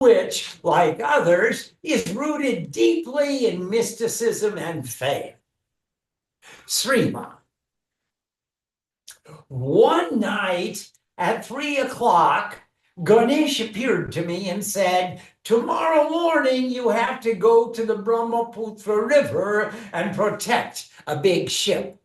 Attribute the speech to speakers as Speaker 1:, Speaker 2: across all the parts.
Speaker 1: which, like others, is rooted deeply in mysticism and faith. Srima. One night at 3 o'clock, Ganesh appeared to me and said, "Tomorrow morning you have to go to the Brahmaputra River and protect a big ship."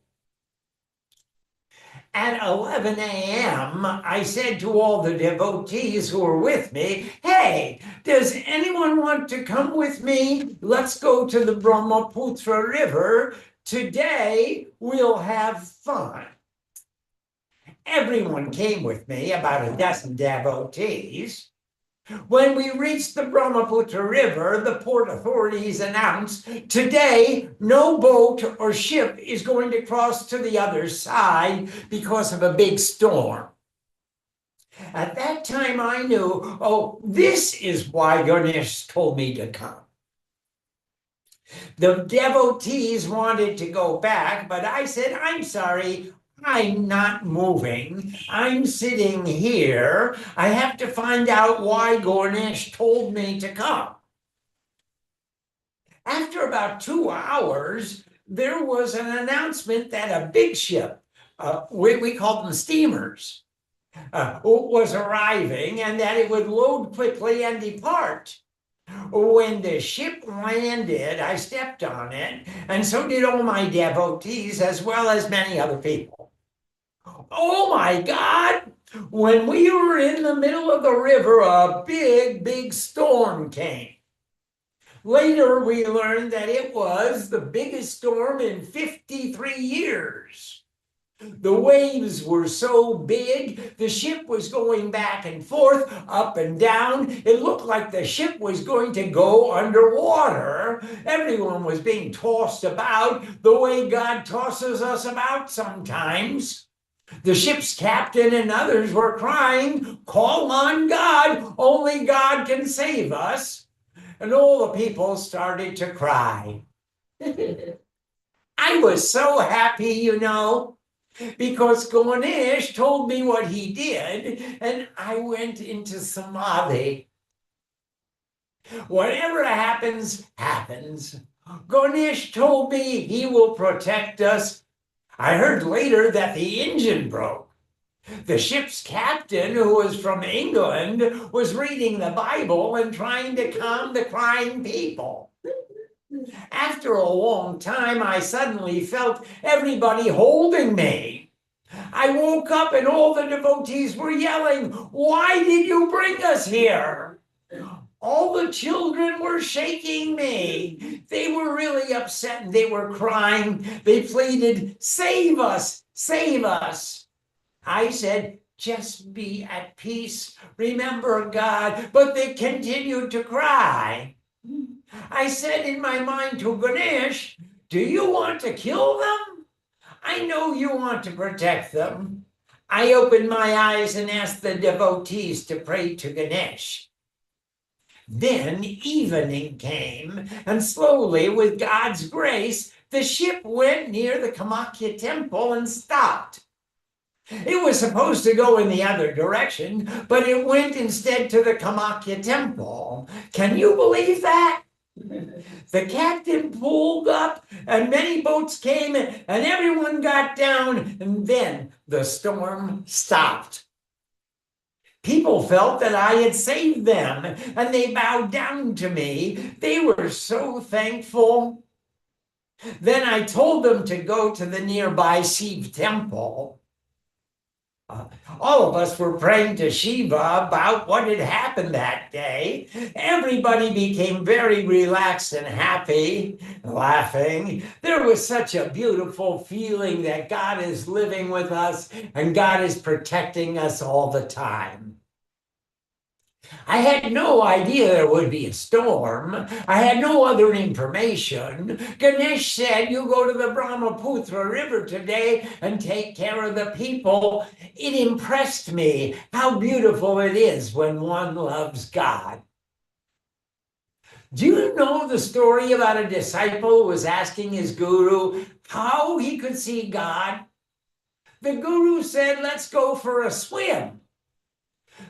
Speaker 1: At 11 a.m., I said to all the devotees who were with me, "Hey, does anyone want to come with me? Let's go to the Brahmaputra River. Today we'll have fun." Everyone came with me, about a dozen devotees. When we reached the Brahmaputra River, the port authorities announced, "Today, no boat or ship is going to cross to the other side because of a big storm." At that time, I knew, oh, this is why Ganesh told me to come. The devotees wanted to go back, but I said, "I'm sorry, I'm not moving. I'm sitting here. I have to find out why Ganesh told me to come." After about 2 hours, there was an announcement that a big ship, we called them steamers, was arriving and that it would load quickly and depart. When the ship landed, I stepped on it, and so did all my devotees, as well as many other people. Oh my God! When we were in the middle of the river, a big storm came. Later, we learned that it was the biggest storm in 53 years. The waves were so big, the ship was going back and forth, up and down. It looked like the ship was going to go underwater. Everyone was being tossed about the way God tosses us about sometimes. The ship's captain and others were crying, "Call on God, only God can save us." And all the people started to cry. I was so happy, because Ganesh told me what he did, and I went into samadhi. Whatever happens, happens. Ganesh told me he will protect us. I heard later that the engine broke. The ship's captain, who was from England, was reading the Bible and trying to calm the crying people. After a long time, I suddenly felt everybody holding me. I woke up and all the devotees were yelling, "Why did you bring us here?" All the children were shaking me. They were really upset and they were crying. They pleaded, "Save us, save us." I said, "Just be at peace. Remember God." But they continued to cry. I said in my mind to Ganesh, "Do you want to kill them? I know you want to protect them." I opened my eyes and asked the devotees to pray to Ganesh. Then evening came, and slowly, with God's grace, the ship went near the Kamakya temple and stopped. It was supposed to go in the other direction, but it went instead to the Kamakya temple. Can you believe that? The captain pulled up, and many boats came, and everyone got down, and then the storm stopped. People felt that I had saved them, and they bowed down to me. They were so thankful. Then I told them to go to the nearby Shiv temple. All of us were praying to Shiva about what had happened that day. Everybody became very relaxed and happy, laughing. There was such a beautiful feeling that God is living with us and God is protecting us all the time. I had no idea there would be a storm. I had no other information. Ganesh said, "You go to the Brahmaputra River today and take care of the people." It impressed me how beautiful it is when one loves God. Do you know the story about a disciple who was asking his guru how he could see God? The guru said, "Let's go for a swim."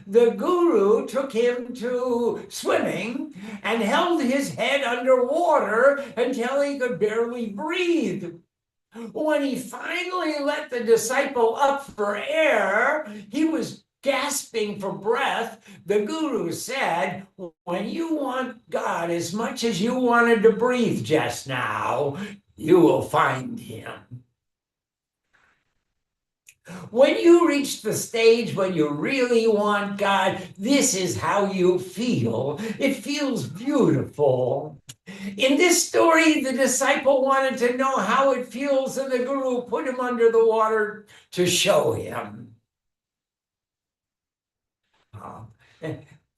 Speaker 1: The guru took him to swimming and held his head underwater until he could barely breathe. When he finally let the disciple up for air, he was gasping for breath. The guru said, "When you want God as much as you wanted to breathe just now, you will find him." When you reach the stage when you really want God, this is how you feel. It feels beautiful. In this story, the disciple wanted to know how it feels, and the guru put him under the water to show him.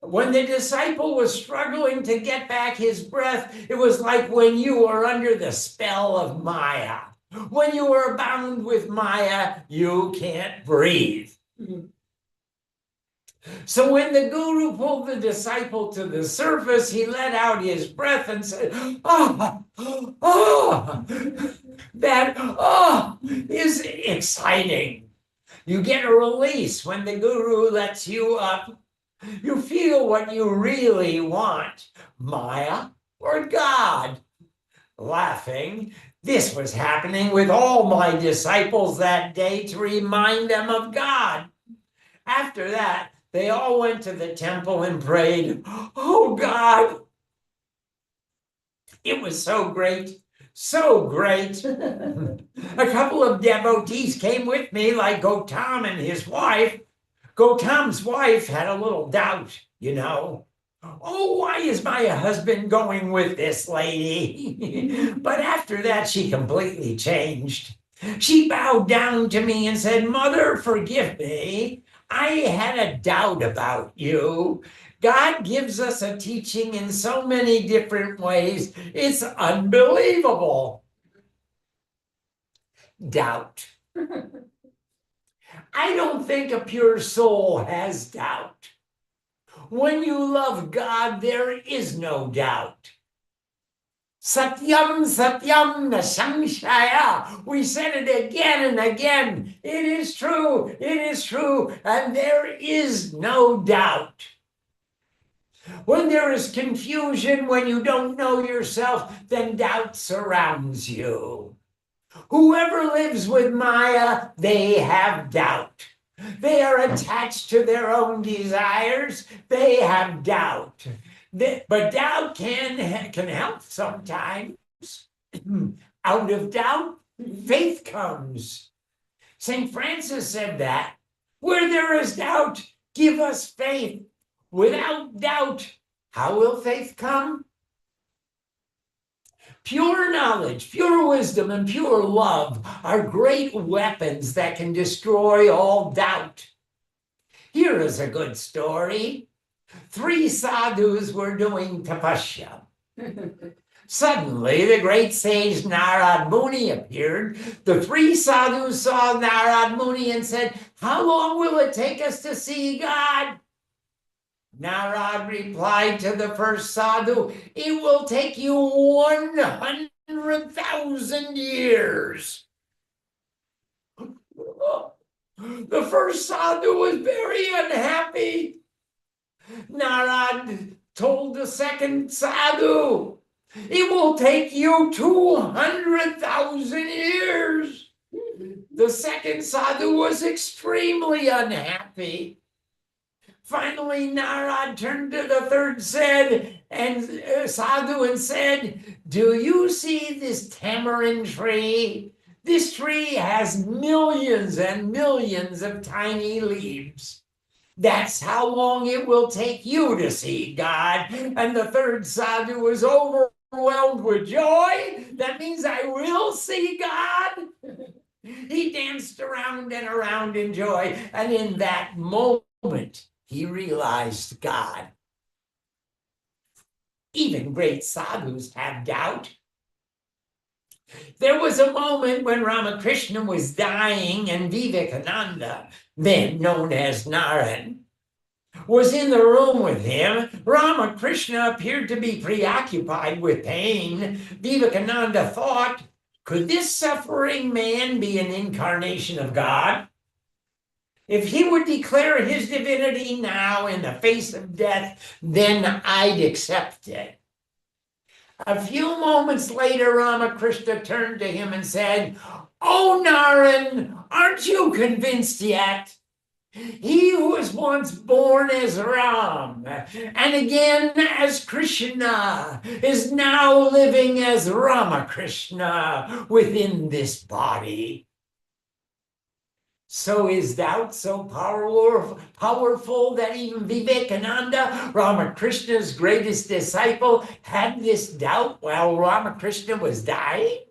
Speaker 1: When the disciple was struggling to get back his breath, it was like when you are under the spell of Maya. When you are bound with Maya, you can't breathe. So when the guru pulled the disciple to the surface, he let out his breath and said, "Oh, oh, that is exciting." You get a release when the guru lets you up. You feel what you really want, Maya or God. Laughing, this was happening with all my disciples that day to remind them of God. After that, they all went to the temple and prayed, "Oh God." It was so great, so great. A couple of devotees came with me, like Gautam and his wife. Gautam's wife had a little doubt, you know. "Oh, why is my husband going with this lady?" But after that, she completely changed. She bowed down to me and said, "Mother, forgive me. I had a doubt about you. God gives us a teaching in so many different ways. It's unbelievable." Doubt. I don't think a pure soul has doubt. When you love God, there is no doubt. Satyam, satyam, na samshaya. We said it again and again. It is true, and there is no doubt. When there is confusion, when you don't know yourself, then doubt surrounds you. Whoever lives with Maya, they have doubt. They are attached to their own desires. They have doubt. But doubt can help sometimes. Out of doubt, faith comes. St. Francis said that. Where there is doubt, give us faith. Without doubt, how will faith come? Pure knowledge, pure wisdom, and pure love are great weapons that can destroy all doubt. Here is a good story. 3 sadhus were doing tapasya. Suddenly, the great sage Narad Muni appeared. The 3 sadhus saw Narad Muni and said, "How long will it take us to see God?" Narad replied to the first sadhu, "It will take you 100,000 years." The first sadhu was very unhappy. Narad told the second sadhu, "It will take you 200,000 years." The second sadhu was extremely unhappy. Finally, Narad turned to the third sadhu and said, "Do you see this tamarind tree? This tree has millions and millions of tiny leaves. That's how long it will take you to see God." And the third sadhu was overwhelmed with joy. That means I will see God. He danced around and around in joy. And in that moment, he realized God. Even great sadhus have doubt. There was a moment when Ramakrishna was dying and Vivekananda, then known as Narayan, was in the room with him. Ramakrishna appeared to be preoccupied with pain. Vivekananda thought, could this suffering man be an incarnation of God? If he would declare his divinity now in the face of death, then I'd accept it. A few moments later, Ramakrishna turned to him and said, "Oh, Naren, aren't you convinced yet? He who was once born as Ram and again as Krishna is now living as Ramakrishna within this body." So is doubt so powerful that even Vivekananda, Ramakrishna's greatest disciple, had this doubt while Ramakrishna was dying?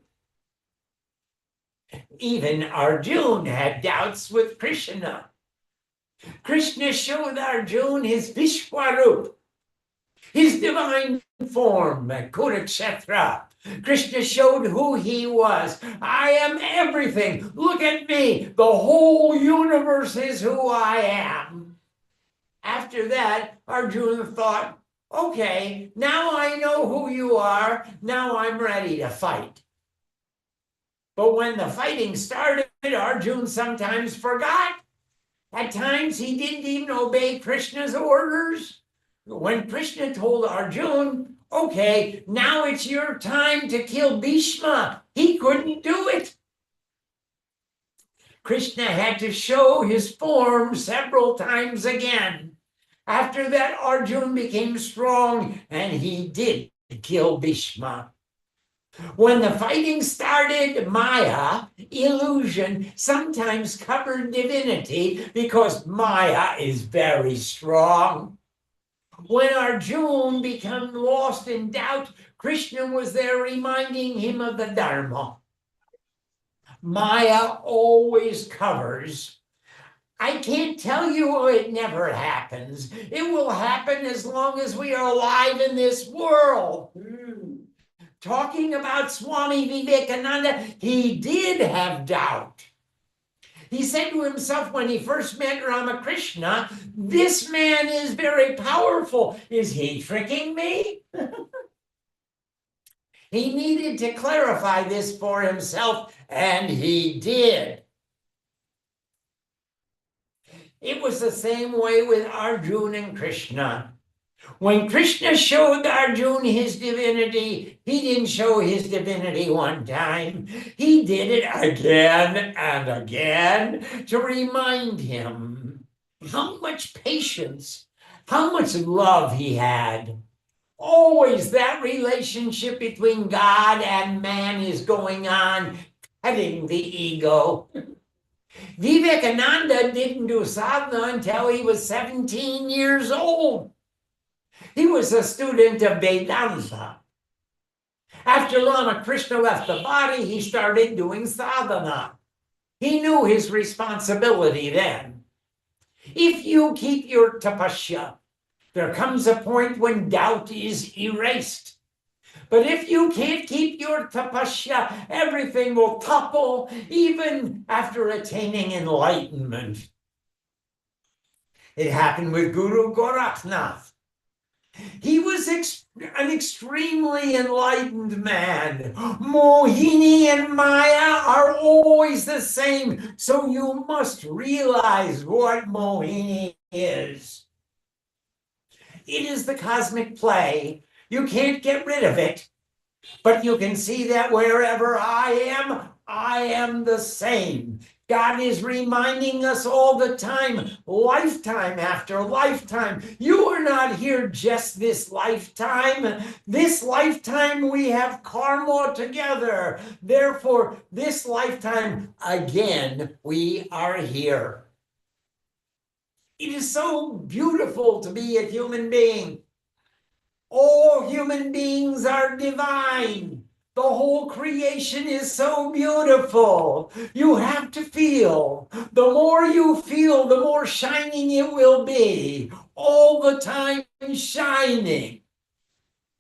Speaker 1: Even Arjuna had doubts with Krishna. Krishna showed Arjuna his Vishwarup, his divine form at Kurukshetra. Krishna showed who he was. I am everything. Look at me. The whole universe is who I am. After that, Arjuna thought, okay, now I know who you are. Now I'm ready to fight. But when the fighting started, Arjuna sometimes forgot. At times, he didn't even obey Krishna's orders. When Krishna told Arjuna, okay, now it's your time to kill Bhishma, he couldn't do it. Krishna had to show his form several times again. After that, Arjuna became strong and he did kill Bhishma. When the fighting started, Maya, illusion, sometimes covered divinity because Maya is very strong. When Arjuna became lost in doubt, Krishna was there reminding him of the Dharma. Maya always covers. I can't tell you it never happens. It will happen as long as we are alive in this world. Talking about Swami Vivekananda, he did have doubt. He said to himself when he first met Ramakrishna, this man is very powerful. Is he tricking me? He needed to clarify this for himself, and he did. It was the same way with Arjuna and Krishna. When Krishna showed Arjuna his divinity, he didn't show his divinity one time. He did it again and again to remind him how much patience, how much love he had. Always that relationship between God and man is going on, cutting the ego. Vivekananda didn't do sadhana until he was 17 years old. He was a student of Vedanta. After Ramakrishna left the body, he started doing sadhana. He knew his responsibility then. If you keep your tapasya, there comes a point when doubt is erased. But if you can't keep your tapasya, everything will topple even after attaining enlightenment. It happened with Guru Gorakhnath. He was an extremely enlightened man. Mohini and Maya are always the same, so you must realize what Mohini is. It is the cosmic play. You can't get rid of it, but you can see that wherever I am the same. God is reminding us all the time, lifetime after lifetime. You are not here just this lifetime. This lifetime we have karma together. Therefore, this lifetime again we are here. It is so beautiful to be a human being. All human beings are divine. The whole creation is so beautiful. You have to feel. The more you feel, the more shining it will be. All the time shining.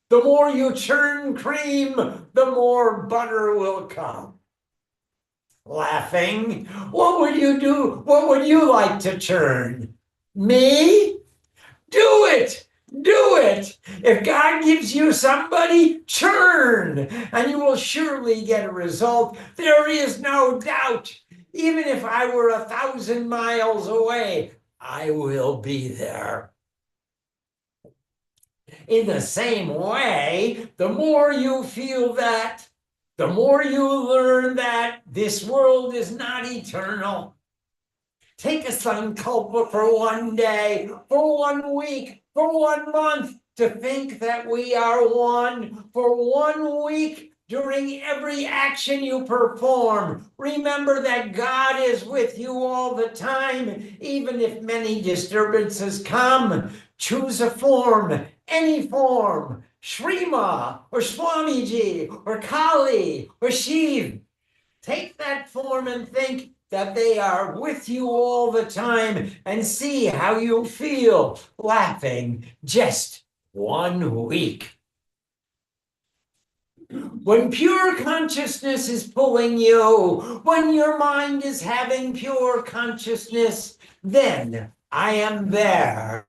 Speaker 1: The more you churn cream, the more butter will come. Laughing. What would you do? What would you like to churn? Me? Do it. Do it. If God gives you somebody, churn, and you will surely get a result. There is no doubt. Even if I were 1,000 miles away, I will be there. In the same way, the more you feel that, the more you learn that this world is not eternal. Take a sankalpa for one day, for 1 week, for 1 month, to think that we are one. For 1 week, during every action you perform, remember that God is with you all the time, even if many disturbances come. Choose a form, any form, Shrima or Swamiji or Kali or Shiv. Take that form and think that they are with you all the time, and see how you feel laughing just 1 week. When pure consciousness is pulling you, when your mind is having pure consciousness, then I am there.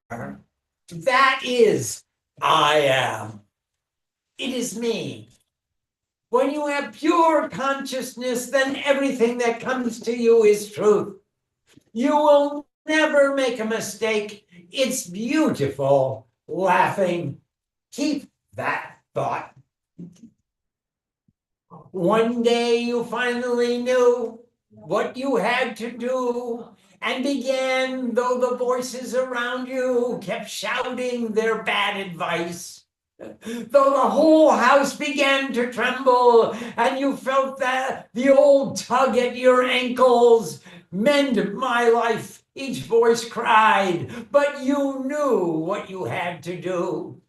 Speaker 1: That is I am. It is me. When you have pure consciousness, then everything that comes to you is truth. You will never make a mistake. It's beautiful. Laughing. Keep that thought. One day you finally knew what you had to do and began, though the voices around you kept shouting their bad advice. Though the whole house began to tremble and you felt that the old tug at your ankles, mend my life, each voice cried, but you knew what you had to do.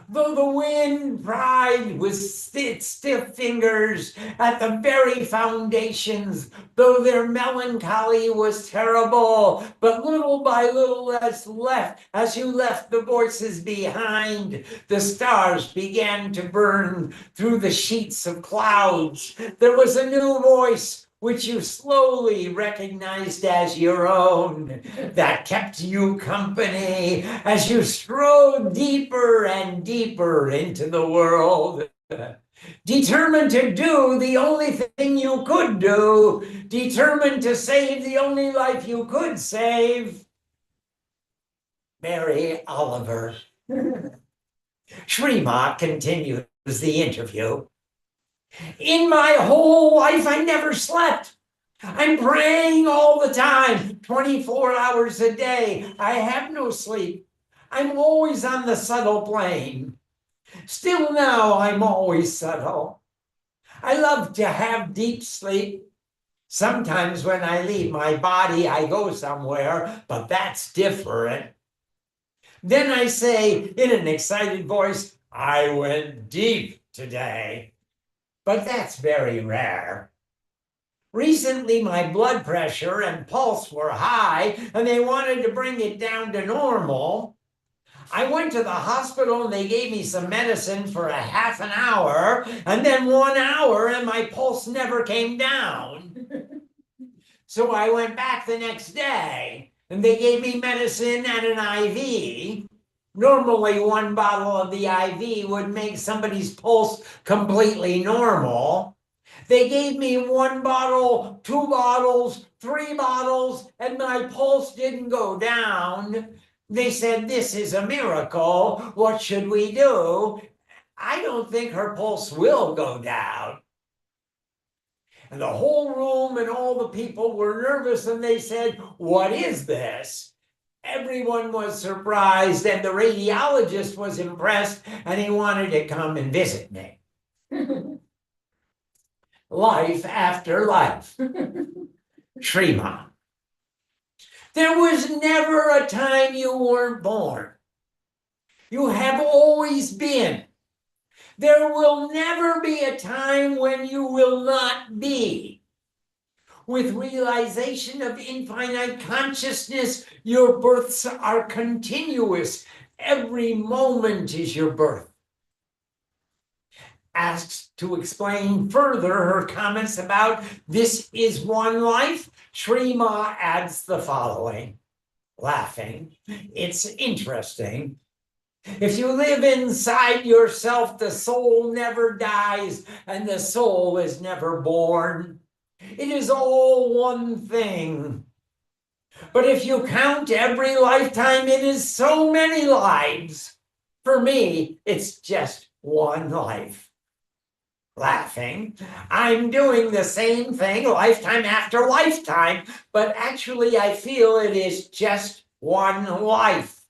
Speaker 1: Though the wind pried with stiff fingers at the very foundations, though their melancholy was terrible, but little by little as you left the voices behind, the stars began to burn through the sheets of clouds. There was a new voice which you slowly recognized as your own, that kept you company as you strode deeper and deeper into the world. Determined to do the only thing you could do, determined to save the only life you could save. Mary Oliver. Shrima continues the interview. In my whole life, I never slept. I'm praying all the time, 24 hours a day. I have no sleep. I'm always on the subtle plane. Still now, I'm always subtle. I love to have deep sleep. Sometimes when I leave my body, I go somewhere, but that's different. Then I say in an excited voice, I went deep today. But that's very rare. Recently, my blood pressure and pulse were high, and they wanted to bring it down to normal. I went to the hospital and they gave me some medicine for a half an hour, and then 1 hour, and my pulse never came down. So I went back the next day, and they gave me medicine and an IV. Normally, 1 bottle of the IV would make somebody's pulse completely normal. They gave me 1 bottle, 2 bottles, 3 bottles, and my pulse didn't go down. They said, this is a miracle. What should we do? I don't think her pulse will go down. And the whole room and all the people were nervous, and they said, what is this? Everyone was surprised, and the radiologist was impressed, and he wanted to come and visit me. Life after life. Shrima. There was never a time you weren't born. You have always been. There will never be a time when you will not be. With realization of infinite consciousness, your births are continuous. Every moment is your birth. Asked to explain further her comments about this is one life, Shrima adds the following, laughing. It's interesting. If you live inside yourself, the soul never dies and the soul is never born. It is all one thing. But if you count every lifetime, it is so many lives. For me, it's just one life. Laughing, I'm doing the same thing lifetime after lifetime, but actually I feel it is just one life.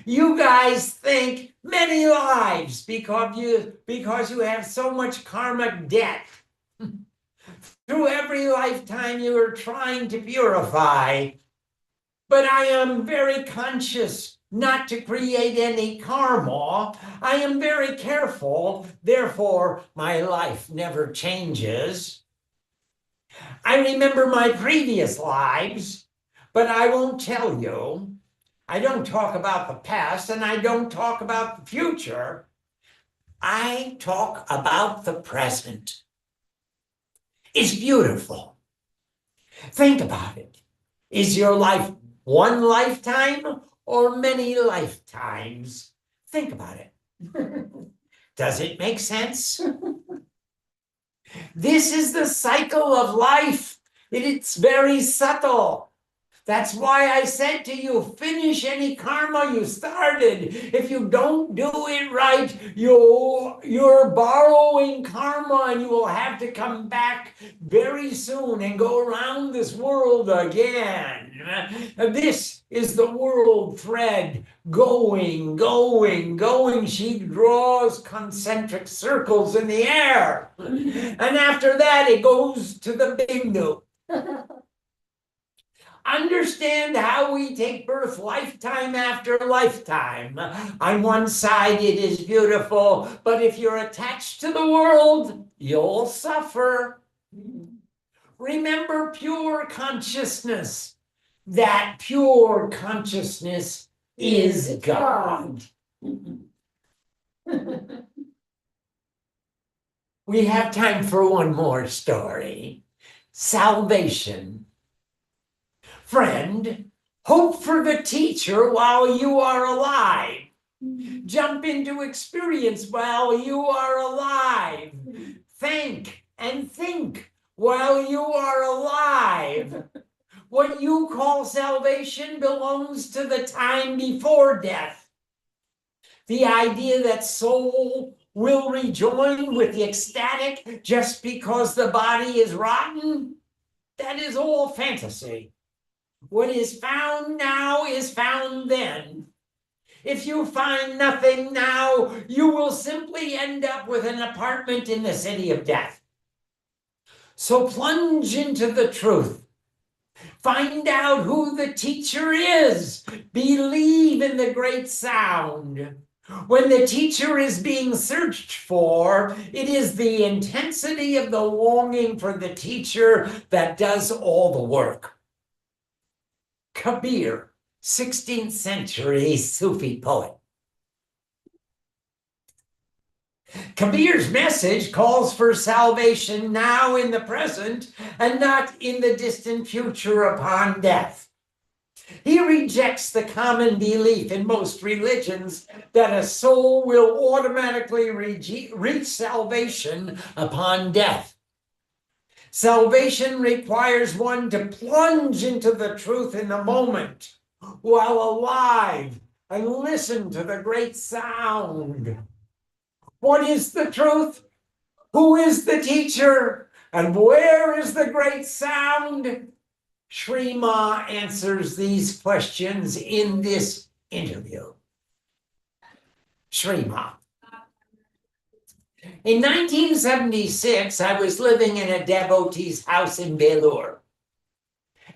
Speaker 1: You guys think many lives because you have so much karmic debt. Through every lifetime you are trying to purify. But I am very conscious not to create any karma. I am very careful, therefore my life never changes. I remember my previous lives, but I won't tell you. I don't talk about the past and I don't talk about the future. I talk about the present. It's beautiful. Think about it. Is your life one lifetime or many lifetimes? Think about it. Does it make sense? This is the cycle of life. It's very subtle. That's why I said to you, finish any karma you started. If you don't do it right, you're borrowing karma and you will have to come back very soon and go around this world again. This is the world thread going, going, going. She draws concentric circles in the air. And after that, it goes to the bindu. Understand how we take birth lifetime after lifetime. On one side, it is beautiful, but if you're attached to the world, you'll suffer. Remember pure consciousness. That pure consciousness is God. We have time for one more story. Salvation. Friend, hope for the teacher while you are alive. Jump into experience while you are alive. Think and think while you are alive. What you call salvation belongs to the time before death. The idea that soul will rejoin with the ecstatic just because the body is rotten, that is all fantasy. What is found now is found then. If you find nothing now, you will simply end up with an apartment in the city of death. So plunge into the truth. Find out who the teacher is. Believe in the great sound. When the teacher is being searched for, it is the intensity of the longing for the teacher that does all the work. Kabir, 16th century Sufi poet. Kabir's message calls for salvation now in the present and not in the distant future upon death. He rejects the common belief in most religions that a soul will automatically reach salvation upon death. Salvation requires one to plunge into the truth in the moment while alive and listen to the great sound. What is the truth? Who is the teacher? And where is the great sound? Sri Ma answers these questions in this interview. Sri Ma. In 1976, I was living in a devotee's house in Belur.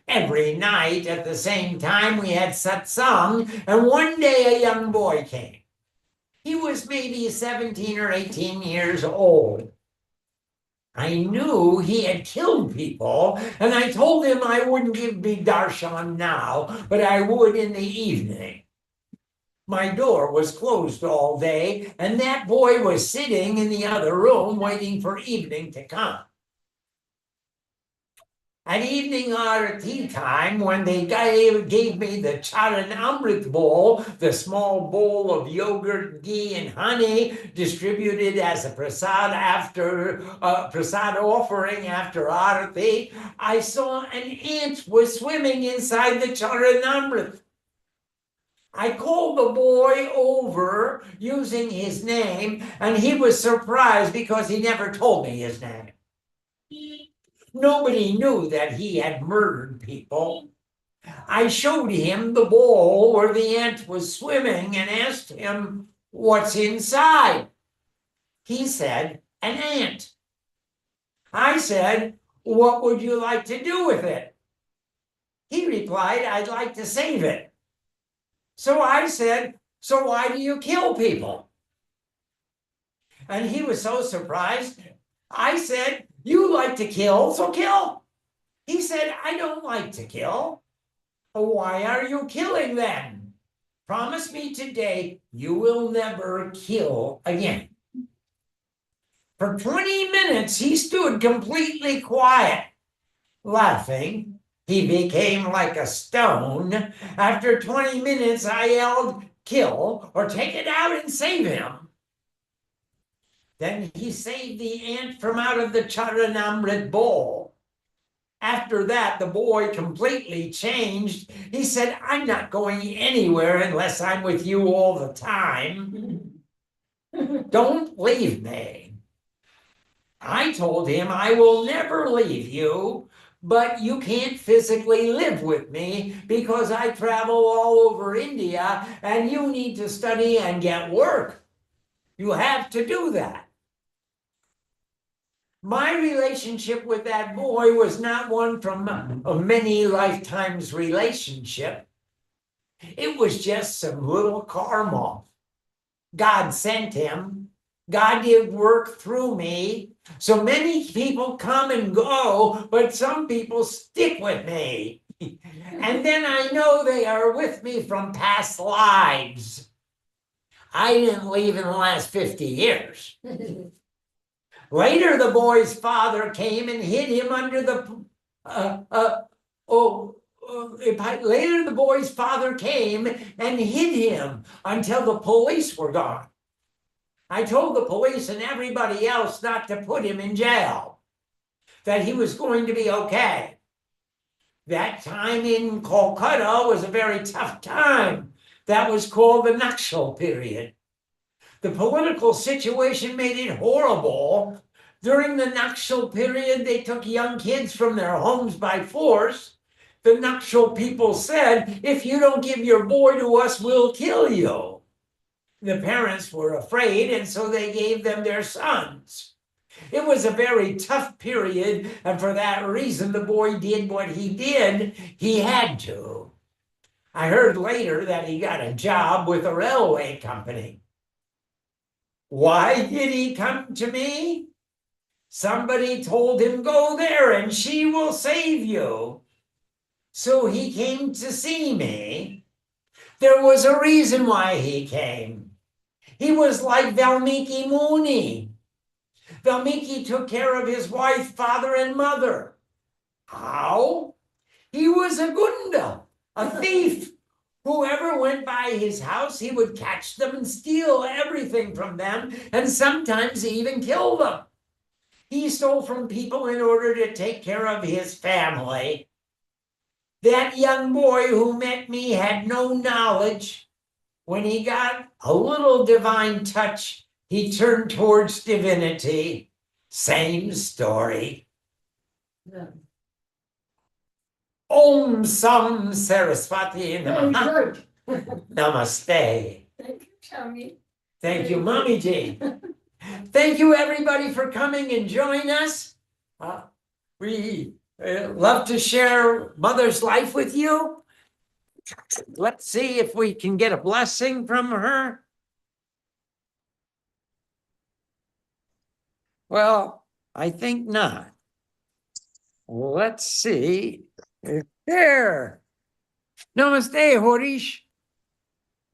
Speaker 1: Every night at the same time we had satsang, and one day a young boy came. He was maybe 17 or 18 years old. I knew he had killed people, and I told him I wouldn't give me darshan now, but I would in the evening. My door was closed all day, and that boy was sitting in the other room waiting for evening to come. At evening or tea time, when they gave me the charan amrit bowl, the small bowl of yogurt, ghee, and honey distributed as a prasad prasad offering after arati, I saw an ant was swimming inside the charan amrit. I called the boy over using his name, and he was surprised because he never told me his name. Nobody knew that he had murdered people. I showed him the bowl where the ant was swimming and asked him, "What's inside?" He said, "An ant." I said, "What would you like to do with it?" He replied, "I'd like to save it." So I said, "So why do you kill people?" And he was so surprised. I said, "You like to kill, so kill." He said, "I don't like to kill." "Why are you killing then? Promise me today you will never kill again." For 20 minutes, he stood completely quiet, laughing. He became like a stone. After 20 minutes, I yelled, "Kill or take it out and save him." Then he saved the ant from out of the charanamrit bowl. After that, the boy completely changed. He said, "I'm not going anywhere unless I'm with you all the time. Don't leave me." I told him, "I will never leave you, but you can't physically live with me because I travel all over India and you need to study and get work. You have to do that." My relationship with that boy was not one from a many lifetimes relationship. It was just some little karma. God sent him. God did work through me. So many people come and go, but some people stick with me. And then I know they are with me from past lives. I didn't leave in the last 50 years. Later, the boy's father came and hid him under the. Later, the boy's father came and hid him until the police were gone. I told the police and everybody else not to put him in jail, that he was going to be okay. That time in Kolkata was a very tough time. That was called the Naxal period. The political situation made it horrible. During the Naxal period, they took young kids from their homes by force. The Naxal people said, "If you don't give your boy to us, we'll kill you." The parents were afraid, and so they gave them their sons. It was a very tough period, and for that reason, the boy did what he did. He had to. I heard later that he got a job with a railway company. Why did he come to me? Somebody told him, "Go there and she will save you." So he came to see me. There was a reason why he came. He was like Valmiki Muni. Valmiki took care of his wife, father, and mother. How? He was a gunda, a thief. Whoever went by his house, he would catch them and steal everything from them, and sometimes even kill them. He stole from people in order to take care of his family. That young boy who met me had no knowledge. When he got a little divine touch, he turned towards divinity. Same story.
Speaker 2: Yeah.
Speaker 1: Om Sam Saraswati Namaha. Namaste.
Speaker 2: Thank you, Tommy.
Speaker 1: Thank you, Mommy G. Thank you, everybody, for coming and joining us. We love to share Mother's life with you. Let's see if we can get a blessing from her. Well, I think not. Let's see. There. Namaste, Horish.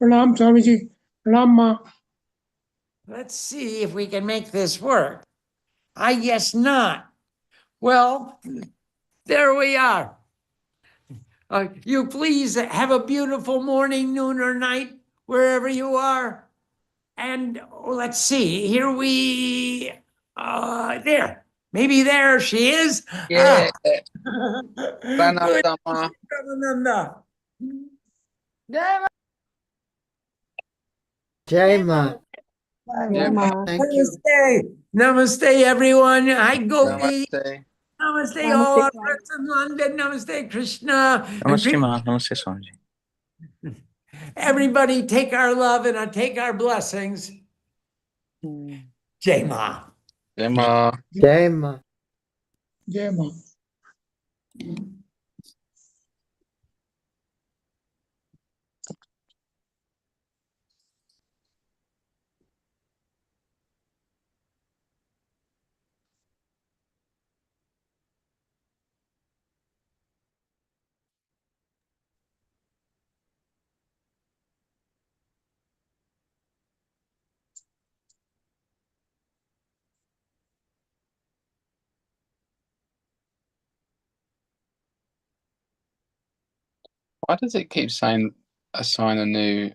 Speaker 3: Pranam, Swamiji. Pranam, Ma.
Speaker 1: Let's see if we can make this work. I guess not. Well, There we are. You please have a beautiful morning, noon, or night, wherever you are. And let's see, here we, there, maybe there she is.
Speaker 4: Yeah.
Speaker 1: Good,
Speaker 4: Pranadama.
Speaker 1: Ramananda.
Speaker 5: Jai Ma.
Speaker 4: Yeah,
Speaker 5: Thank you.
Speaker 1: Namaste. Namaste, everyone. Hi, Gopi.
Speaker 4: namaste.
Speaker 1: Namaste, all our friends in London. Namaste, Krishna. And
Speaker 6: Namaste, Ma. Namaste, Swamiji.
Speaker 1: everybody take our love and take our blessings. Jai Ma.
Speaker 4: Jai Ma.
Speaker 5: Jai Ma.
Speaker 3: Jai Ma.
Speaker 4: Why does it keep saying assign a new?